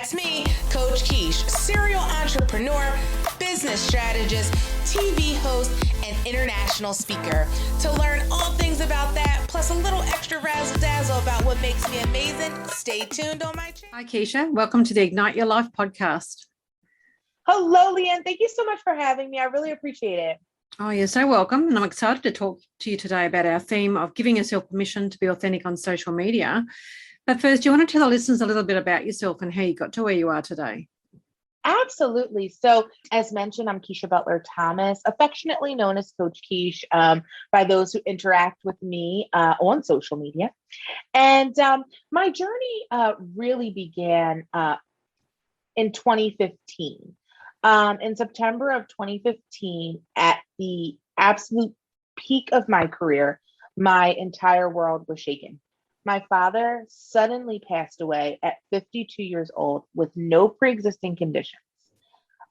That's me, Coach Kesh, serial entrepreneur, business strategist, TV host, and international speaker. To learn all things about that, plus a little extra razzle-dazzle about what makes me amazing, stay tuned on my channel. Hi, Keisha. Welcome to the Ignite Your Life podcast. Hello, Leanne. Thank you so much for having me. I really appreciate it. Oh, you're so welcome. And I'm excited to talk to you today about our theme of giving yourself permission to be authentic on social media. But first, do you want to tell the listeners a little bit about yourself and how you got to where you are today? Absolutely. So as mentioned, I'm Keisha Butler-Thomas, affectionately known as Coach Kesh by those who interact with me on social media. And my journey really began in 2015. In September of 2015, at the absolute peak of my career, my entire world was shaken. My father suddenly passed away at 52 years old with no pre-existing conditions.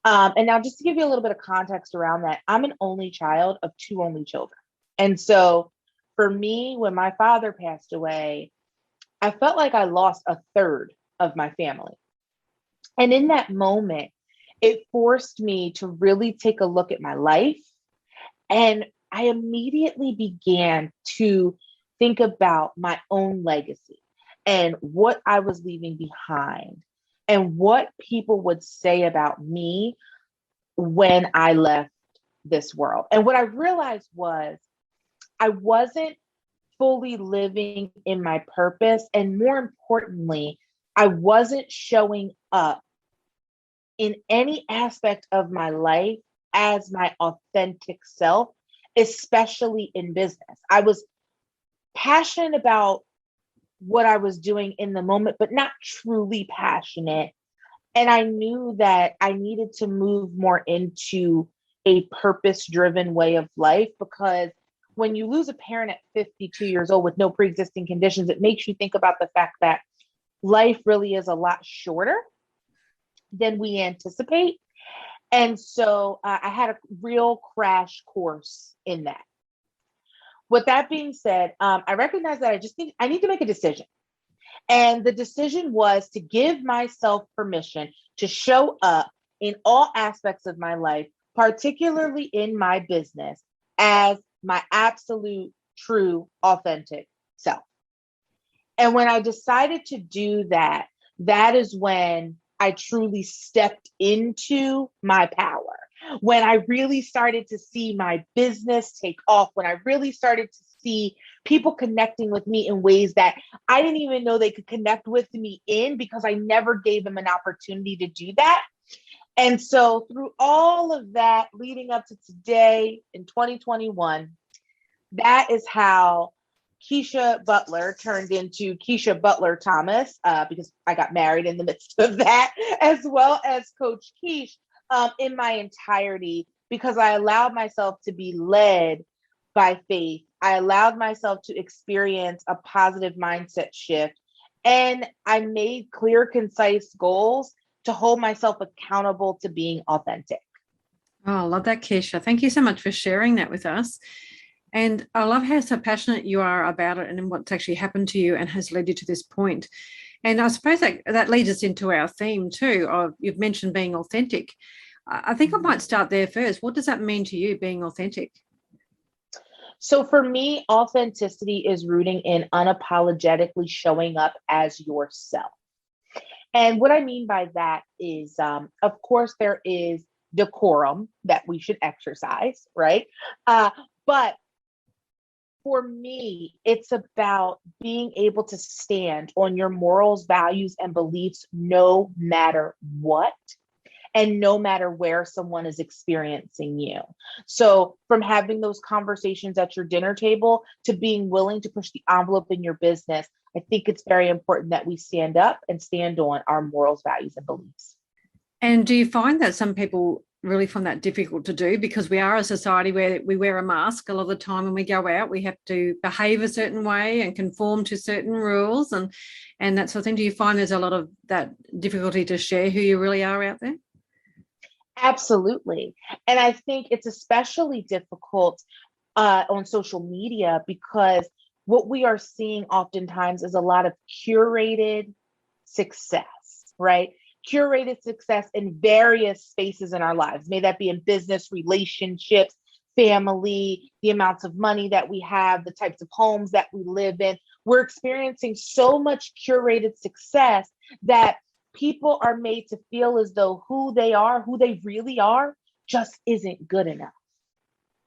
And now just to give you a little bit of context around that, I'm an only child of two only children. And so for me, when my father passed away, I felt like I lost a third of my family. And in that moment, it forced me to really take a look at my life. And I immediately began to think about my own legacy and what I was leaving behind and what people would say about me when I left this world. And what I realized was I wasn't fully living in my purpose. And more importantly, I wasn't showing up in any aspect of my life as my authentic self, especially in business. I was passionate about what I was doing in the moment, but not truly passionate. And I knew that I needed to move more into a purpose-driven way of life, because when you lose a parent at 52 years old with no pre-existing conditions, it makes you think about the fact that life really is a lot shorter than we anticipate. And so I had a real crash course in that. With that being said, I recognize that I need to make a decision. And the decision was to give myself permission to show up in all aspects of my life, particularly in my business, as my absolute, true, authentic self. And when I decided to do that, that is when I truly stepped into my power. When I really started to see my business take off, when I really started to see people connecting with me in ways that I didn't even know they could connect with me in, because I never gave them an opportunity to do that. And so through all of that leading up to today in 2021, that is how Keisha Butler turned into Keisha Butler-Thomas, because I got married in the midst of that, as well as Coach Kesh in my entirety, because I allowed myself to be led by faith. I allowed myself to experience a positive mindset shift. And I made clear, concise goals to hold myself accountable to being authentic. Oh, I love that, Keisha. Thank you so much for sharing that with us. And I love how so passionate you are about it and what's actually happened to you and has led you to this point. And I suppose that leads us into our theme too, of you've mentioned being authentic. I think I might start there first. What does that mean to you, being authentic? So for me, authenticity is rooting in unapologetically showing up as yourself. And what I mean by that is, of course, there is decorum that we should exercise, right? But for me, it's about being able to stand on your morals, values, and beliefs no matter what, and no matter where someone is experiencing you. So from having those conversations at your dinner table to being willing to push the envelope in your business, I think it's very important that we stand up and stand on our morals, values, and beliefs. And do you find that some people really find that difficult to do, because we are a society where we wear a mask a lot of the time when we go out? We have to behave a certain way and conform to certain rules and that sort of thing. Do you find there's a lot of that difficulty to share who you really are out there? Absolutely. And I think it's especially difficult on social media, because what we are seeing oftentimes is a lot of curated success, right? curated success in various spaces in our lives. May that be in business, relationships, family, the amounts of money that we have, the types of homes that we live in. We're experiencing so much curated success that people are made to feel as though who they are, who they really are, just isn't good enough.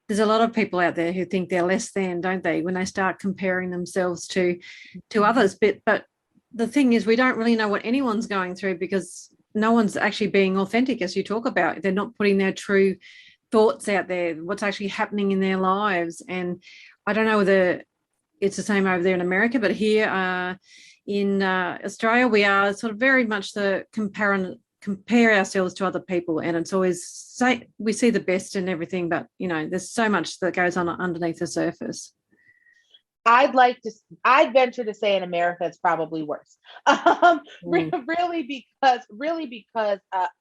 There's a lot of people out there who think they're less than, don't they, when they start comparing themselves to others. But the thing is, we don't really know what anyone's going through, because no one's actually being authentic, as you talk about. They're not putting their true thoughts out there, what's actually happening in their lives. And I don't know whether it's the same over there in America, but here in Australia, we are sort of very much the compare ourselves to other people, and it's always we see the best in everything, but there's so much that goes on underneath the surface. I'd venture to say in America it's probably worse. Really because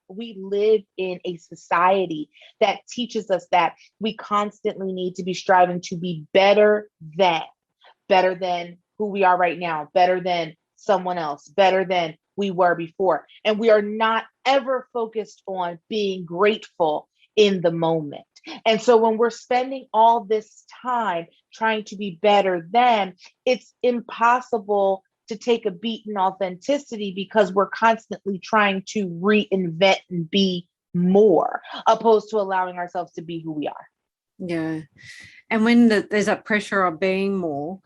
we live in a society that teaches us that we constantly need to be striving to be better than who we are right now, better than someone else, better than we were before. And we are not ever focused on being grateful in the moment. And so when we're spending all this time trying to be better than, it's impossible to take a beat in authenticity, because we're constantly trying to reinvent and be more, opposed to allowing ourselves to be who we are. Yeah. And when there's that pressure of being more,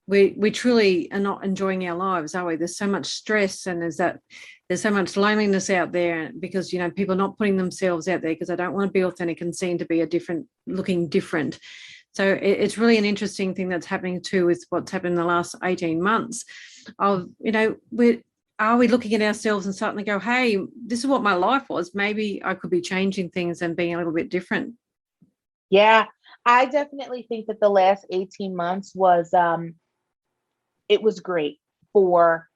we truly are not enjoying our lives, are we? There's so much stress, and there's so much loneliness out there, because people are not putting themselves out there because they don't want to be authentic and seen to be looking different. So it's really an interesting thing that's happening too with what's happened in the last 18 months of, are we looking at ourselves and starting to go, hey, this is what my life was. Maybe I could be changing things and being a little bit different. Yeah, I definitely think that the last 18 months was, it was great for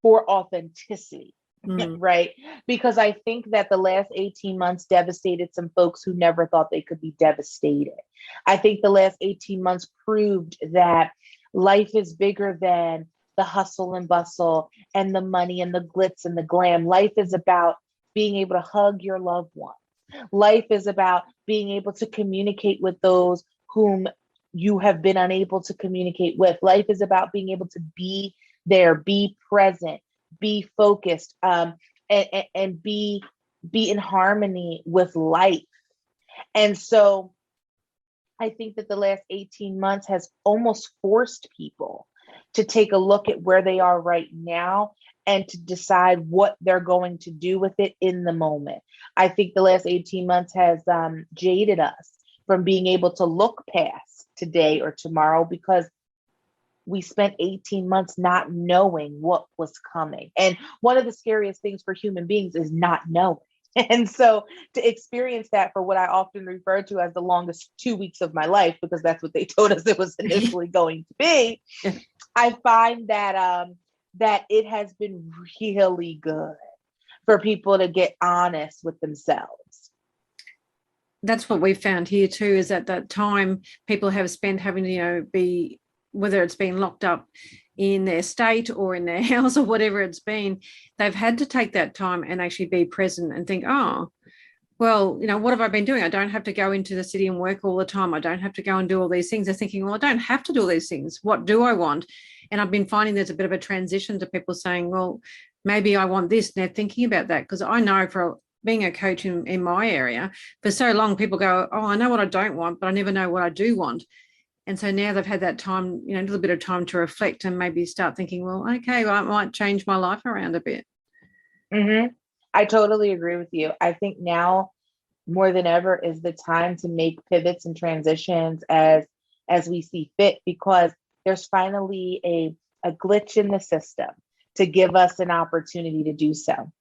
authenticity, right? Because I think that the last 18 months devastated some folks who never thought they could be devastated. I think the last 18 months proved that life is bigger than the hustle and bustle and the money and the glitz and the glam. Life is about being able to hug your loved ones. Life is about being able to communicate with those whom you have been unable to communicate with. Life is about being able to be there, be present, be focused, and be in harmony with life. And so I think that the last 18 months has almost forced people to take a look at where they are right now and to decide what they're going to do with it in the moment. I think the last 18 months has jaded us from being able to look past today or tomorrow, because we spent 18 months not knowing what was coming. And one of the scariest things for human beings is not knowing. And so to experience that for what I often refer to as the longest 2 weeks of my life, because that's what they told us it was initially going to be, I find that that it has been really good for people to get honest with themselves. That's what we found here too, is at that time people have spent having to, be, whether it's been locked up in their state or in their house or whatever it's been, they've had to take that time and actually be present and think, oh, well, what have I been doing? I don't have to go into the city and work all the time. I don't have to go and do all these things. They're thinking, well, I don't have to do all these things. What do I want? And I've been finding there's a bit of a transition to people saying, well, maybe I want this. And they're thinking about that, because I know for being a coach in my area, for so long people go, oh, I know what I don't want, but I never know what I do want. And so now they've had that time, a little bit of time to reflect and maybe start thinking, well, okay, well, I might change my life around a bit. Mm-hmm. I totally agree with you. I think now more than ever is the time to make pivots and transitions as we see fit, because there's finally a glitch in the system to give us an opportunity to do so.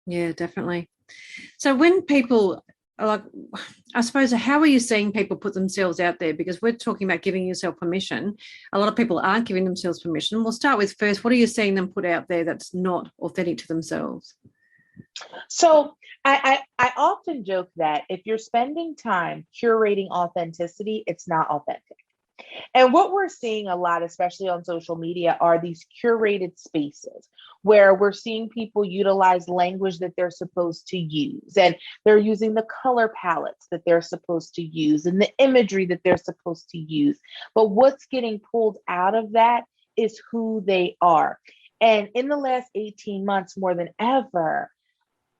Yeah, definitely. So when people are like, I suppose, how are you seeing people put themselves out there? Because we're talking about giving yourself permission. A lot of people aren't giving themselves permission. We'll start with first, what are you seeing them put out there that's not authentic to themselves? So I often joke that if you're spending time curating authenticity, it's not authentic. And what we're seeing a lot, especially on social media, are these curated spaces where we're seeing people utilize language that they're supposed to use, and they're using the color palettes that they're supposed to use and the imagery that they're supposed to use. But what's getting pulled out of that is who they are. And in the last 18 months, more than ever,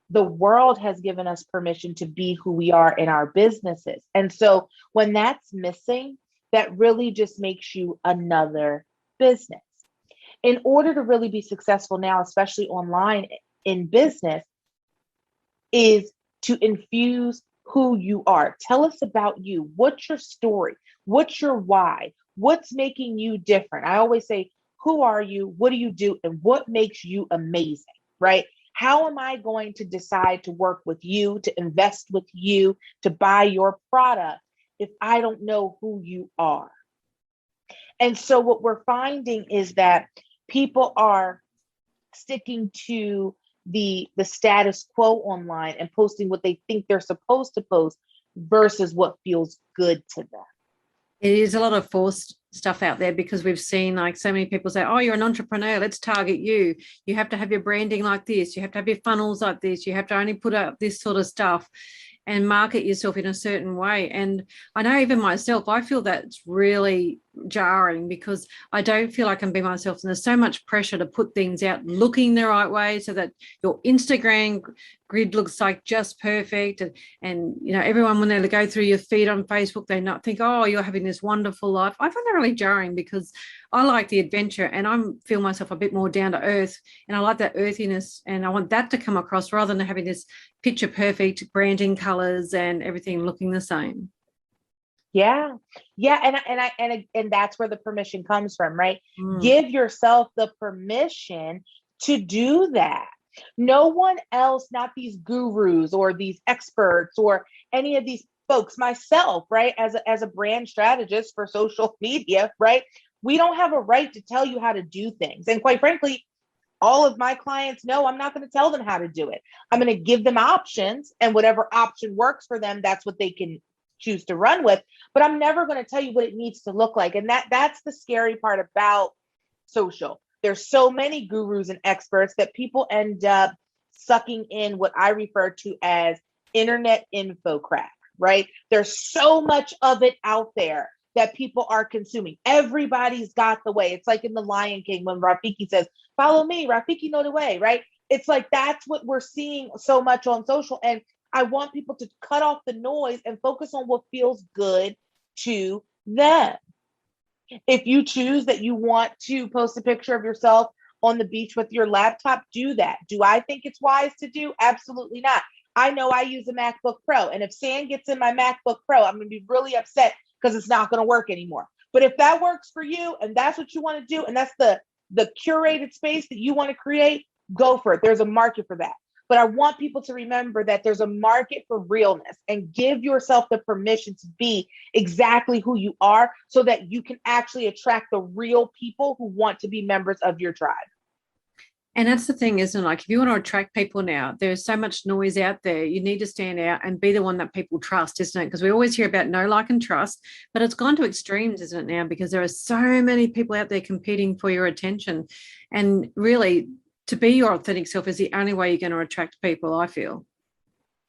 the world has given us permission to be who we are in our businesses. And so when that's missing, that really just makes you another business. In order to really be successful now, especially online in business, is to infuse who you are. Tell us about you. What's your story? What's your why? What's making you different? I always say, who are you? What do you do? And what makes you amazing, right? How am I going to decide to work with you, to invest with you, to buy your product if I don't know who you are? And so what we're finding is that people are sticking to the status quo online and posting what they think they're supposed to post versus what feels good to them. It is a lot of forced stuff out there, because we've seen like so many people say, oh, you're an entrepreneur, let's target you. You have to have your branding like this. You have to have your funnels like this. You have to only put out this sort of stuff and market yourself in a certain way. And I know even myself, I feel that's really jarring, because I don't feel I can be myself. And there's so much pressure to put things out looking the right way so that your Instagram grid looks like just perfect. And you know, everyone, when they go through your feed on Facebook, they not think, oh, you're having this wonderful life. I find that really jarring, because I like the adventure and I feel myself a bit more down to earth. And I like that earthiness. And I want that to come across rather than having this picture perfect branding colors and everything looking the same. Yeah. And that's where the permission comes from, right? Give yourself the permission to do that. No one else, not these gurus or these experts or any of these folks, myself, right? As a brand strategist for social media, right? We don't have a right to tell you how to do things. And quite frankly, all of my clients know I'm not going to tell them how to do it. I'm going to give them options, and whatever option works for them, that's what they can choose to run with. But I'm never going to tell you what it needs to look like. And that's the scary part about social. There's so many gurus and experts that people end up sucking in what I refer to as internet info crap, right? There's so much of it out there that people are consuming. Everybody's got the way. It's like in The Lion King when Rafiki says, follow me, Rafiki know the way, right? It's like that's what we're seeing so much on social. And I want people to cut off the noise and focus on what feels good to them. If you choose that you want to post a picture of yourself on the beach with your laptop, do that. Do I think it's wise to do? Absolutely not. I know I use a MacBook Pro, and if sand gets in my MacBook Pro, I'm going to be really upset because it's not going to work anymore. But if that works for you and that's what you want to do, and that's the curated space that you want to create, go for it. There's a market for that. But I want people to remember that there's a market for realness, and give yourself the permission to be exactly who you are so that you can actually attract the real people who want to be members of your tribe. And that's the thing, isn't it? Like, if you want to attract people now, there's so much noise out there. You need to stand out and be the one that people trust, isn't it? Because we always hear about know, like, and trust, but it's gone to extremes, isn't it now? Because there are so many people out there competing for your attention. And really, to be your authentic self is the only way you're going to attract people, I feel.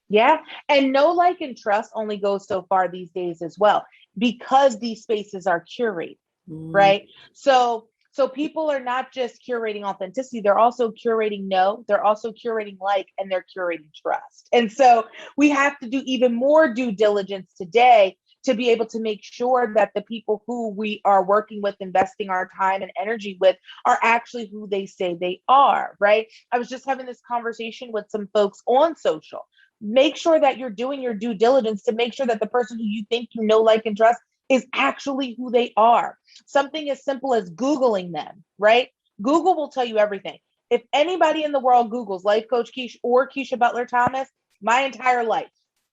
Yeah. And know, like, and trust only goes so far these days as well, because these spaces are curated, right? So people are not just curating authenticity, they're also curating know, they're also curating like, and they're curating trust. And so we have to do even more due diligence today to be able to make sure that the people who we are working with, investing our time and energy with, are actually who they say they are, right? I was just having this conversation with some folks on social. Make sure that you're doing your due diligence to make sure that the person who you think you know, like, and trust is actually who they are. Something as simple as Googling them, right? Google will tell you everything. If anybody in the world Googles Life Coach Kesh or Keisha Butler-Thomas, my entire life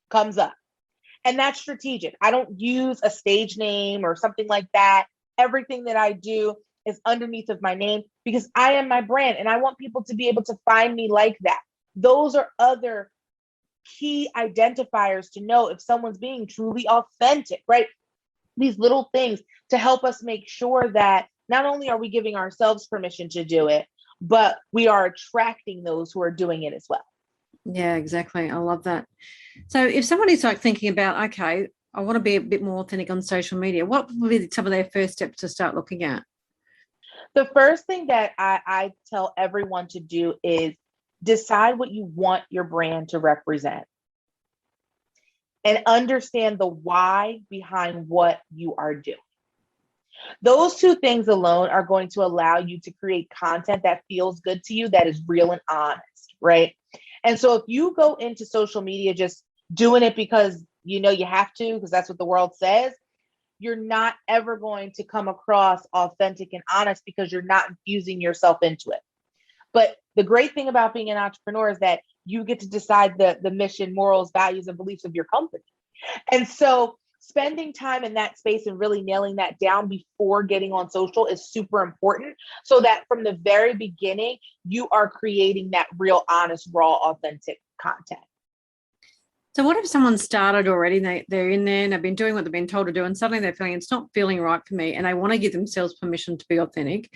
comes up. And that's strategic. I don't use a stage name or something like that. Everything that I do is underneath of my name, because I am my brand and I want people to be able to find me like that. Those are other key identifiers to know if someone's being truly authentic, right? these little things to help us make sure that not only are we giving ourselves permission to do it, but we are attracting those who are doing it as well. Yeah, exactly. I love that. So if somebody's like thinking about, okay, I want to be a bit more authentic on social media, what would be some of their first steps to start looking at? The first thing that I tell everyone to do is decide what you want your brand to represent and understand the why behind what you are doing. Those two things alone are going to allow you to create content that feels good to you, that is real and honest, right? And so if you go into social media just doing it because you know you have to, because that's what the world says, you're not ever going to come across authentic and honest because you're not infusing yourself into it. But the great thing about being an entrepreneur is that you get to decide the mission, morals, values, and beliefs of your company. And so spending time in that space and really nailing that down before getting on social is super important, so that from the very beginning, you are creating that real, honest, raw, authentic content. So what if someone started already, they're in there and they've been doing what they've been told to do, and suddenly they're feeling it's not feeling right for me and they want to give themselves permission to be authentic?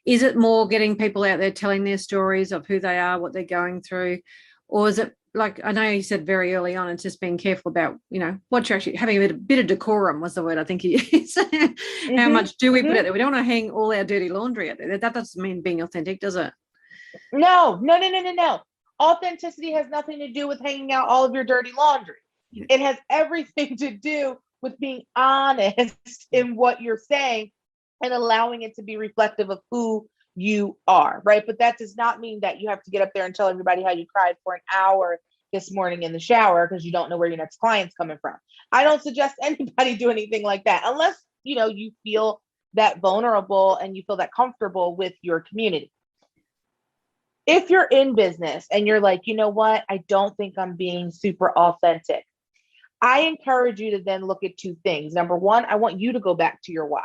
Is it more getting people out there telling their stories of who they are, what they're going through? Or is it, like, I know you said very early on, it's just being careful about, what you're actually having a bit of decorum was the word I think you used. How much do we put out there? We don't want to hang all our dirty laundry out there. That doesn't mean being authentic, does it? No. Authenticity has nothing to do with hanging out all of your dirty laundry. It has everything to do with being honest in what you're saying and allowing it to be reflective of who you are, right? But that does not mean that you have to get up there and tell everybody how you cried for an hour this morning in the shower because you don't know where your next client's coming from. I don't suggest anybody do anything like that unless, you feel that vulnerable and you feel that comfortable with your community. If you're in business and you're like, you know what, I don't think I'm being super authentic, I encourage you to then look at two things. Number one, I want you to go back to your why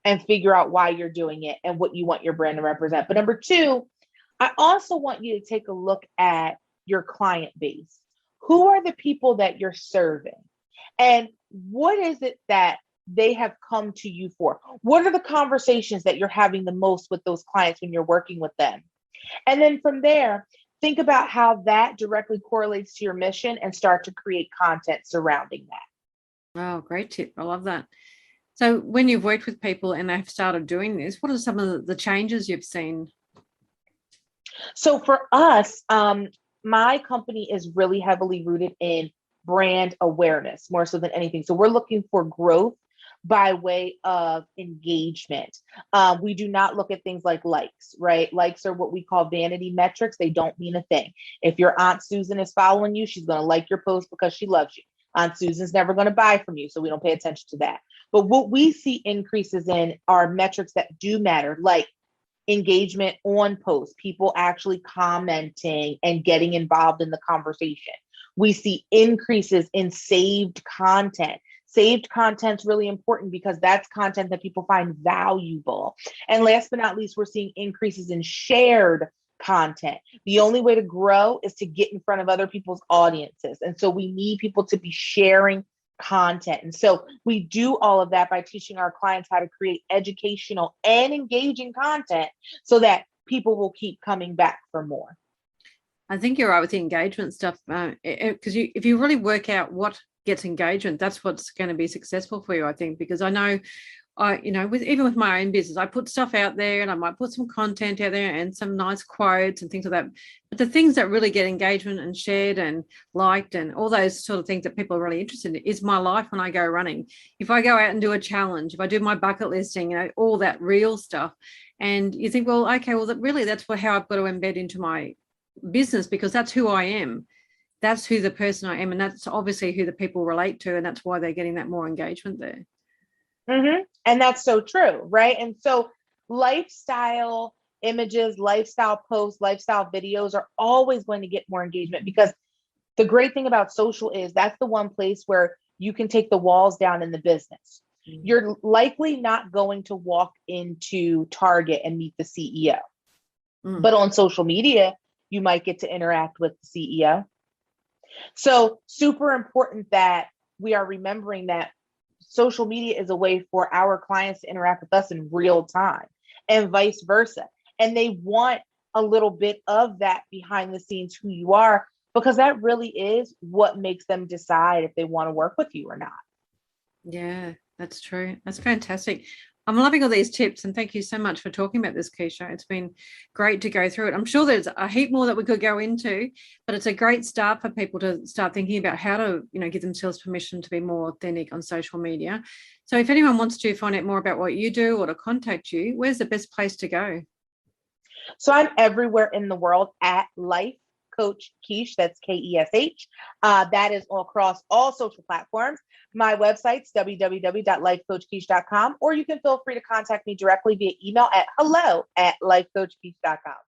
and figure out why you're doing it and what you want your brand to represent. But number two, I also want you to take a look at your client base. Who are the people that you're serving? And what is it that they have come to you for? What are the conversations that you're having the most with those clients when you're working with them? And then from there, think about how that directly correlates to your mission and start to create content surrounding that. Oh, great tip. I love that. So when you've worked with people and they've started doing this, what are some of the changes you've seen? So for us, my company is really heavily rooted in brand awareness more so than anything. So we're looking for growth by way of engagement. We do not look at things like likes, right? Likes are what we call vanity metrics. They don't mean a thing. If your Aunt Susan is following you, she's going to like your post because she loves you. Aunt Susan's never going to buy from you, so we don't pay attention to that. But what we see increases in are metrics that do matter, like engagement on posts, people actually commenting and getting involved in the conversation. We see increases in saved content. Saved content is really important because that's content that people find valuable. And last but not least, we're seeing increases in shared content. The only way to grow is to get in front of other people's audiences. And so we need people to be sharing content. And so we do all of that by teaching our clients how to create educational and engaging content so that people will keep coming back for more. I think you're right with the engagement stuff, because if you really work out what gets engagement, that's what's going to be successful for you, I think, because I know even with my own business, I put stuff out there and I might put some content out there and some nice quotes and things like that. But the things that really get engagement and shared and liked and all those sort of things that people are really interested in is my life when I go running. If I go out and do a challenge, if I do my bucket listing, all that real stuff. And you think, well, okay, well, that's how I've got to embed into my business, because that's who I am. That's who the person I am. And that's obviously who the people relate to. And that's why they're getting that more engagement there. Mm-hmm. And that's so true, right? And so lifestyle images, lifestyle posts, lifestyle videos are always going to get more engagement, because the great thing about social is that's the one place where you can take the walls down in the business. Mm-hmm. You're likely not going to walk into Target and meet the CEO. Mm-hmm. But on social media, you might get to interact with the CEO. So super important that we are remembering that social media is a way for our clients to interact with us in real time and vice versa. And they want a little bit of that behind the scenes, who you are, because that really is what makes them decide if they want to work with you or not. Yeah, that's true. That's fantastic. I'm loving all these tips, and thank you so much for talking about this, Keisha. It's been great to go through it. I'm sure there's a heap more that we could go into, but it's a great start for people to start thinking about how to, give themselves permission to be more authentic on social media. So if anyone wants to find out more about what you do or to contact you, where's the best place to go? So I'm everywhere in the world at Life Coach Kesh. That's Kesh. That is all across all social platforms. My website's www.lifecoachkesh.com, or you can feel free to contact me directly via email at hello@lifecoachkesh.com.